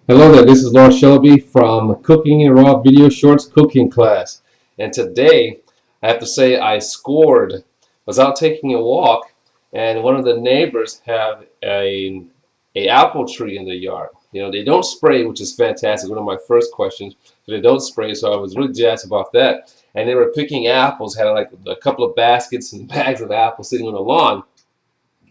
Hello there, this is Lord Shelby from Cooking in Raw Video Shorts Cooking Class. And today, I have to say I scored. I was out taking a walk, and one of the neighbors have a apple tree in their yard. You know, they don't spray, which is fantastic. One of my first questions, they don't spray, so I was really jazzed about that. And they were picking apples, had like a couple of baskets and bags of apples sitting on the lawn.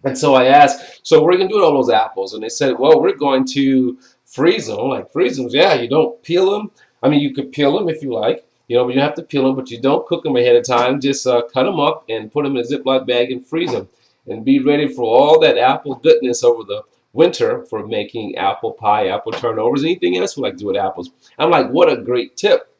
And so I asked, so what are you going to do with all those apples? And they said, well, we're going to freeze them. I'm like, freeze them? Yeah, you don't peel them. I mean, you could peel them if you like, you know, but you have to peel them, but you don't cook them ahead of time. Just cut them up and put them in a Ziploc bag and freeze them. And be ready for all that apple goodness over the winter for making apple pie, apple turnovers, anything else we like to do with apples. I'm like, what a great tip.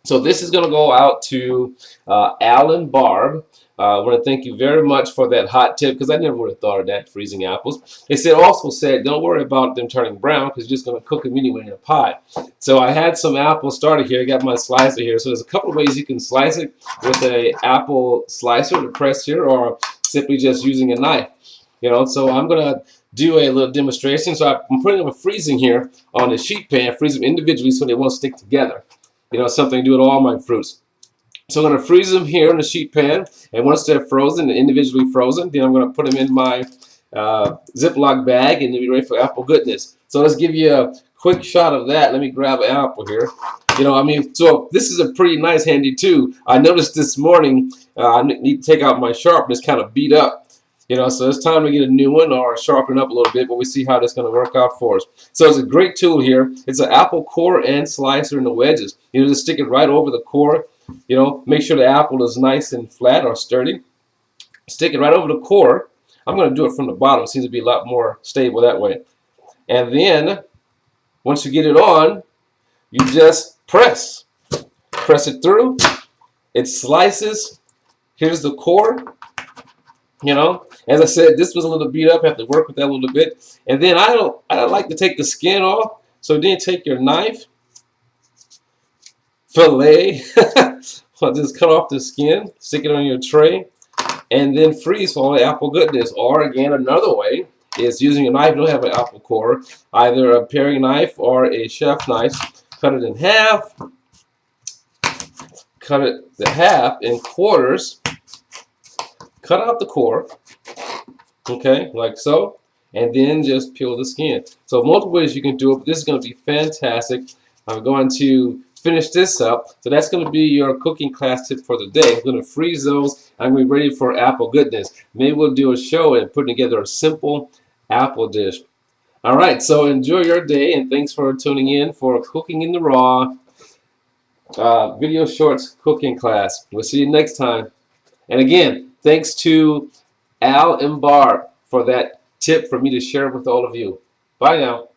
So this is going to go out to Al and Barb. I want to thank you very much for that hot tip because I never would have thought of that, freezing apples. They also said don't worry about them turning brown because you're just going to cook them anyway in a pie. So I had some apples started here. I got my slicer here. So there's a couple of ways you can slice it with an apple slicer to press here or simply just using a knife. You know, so I'm going to do a little demonstration. So I'm putting them freezing here on the sheet pan, freeze them individually so they won't stick together. You know, something to do with all my fruits. So I'm going to freeze them here in the sheet pan, and once they're frozen and individually frozen, then I'm going to put them in my Ziploc bag and they'll be ready for apple goodness. So let's give you a quick shot of that. Let me grab an apple here. You know, I mean, so this is a pretty nice handy too. I noticed this morning I need to take out my sharpener. It's kind of beat up. You know, so it's time to get a new one or sharpen up a little bit, but we see how that's going to work out for us. So it's a great tool here. It's an apple core and slicer in the wedges. You know, just stick it right over the core. You know, make sure the apple is nice and flat or sturdy. Stick it right over the core. I'm going to do it from the bottom. It seems to be a lot more stable that way. And then, once you get it on, you just press. Press it through. It slices. Here's the core. You know, as I said, this was a little beat up. I have to work with that a little bit. And then I don't like to take the skin off. So then take your knife, fillet, just cut off the skin, stick it on your tray, and then freeze for all the apple goodness. Or again, another way is using a knife. You don't have an apple core, either a paring knife or a chef knife. Cut it in half. Cut it in half in quarters. Cut out the core, okay, like so, and then just peel the skin. So multiple ways you can do it, but this is going to be fantastic. I'm going to finish this up. So that's going to be your cooking class tip for the day. I'm going to freeze those. I'm going to be ready for apple goodness. Maybe we'll do a show and put together a simple apple dish. All right, so enjoy your day, and thanks for tuning in for Cooking in the Raw Video Shorts Cooking Class. We'll see you next time. And again, thanks to Al and Barb for that tip for me to share with all of you. Bye now.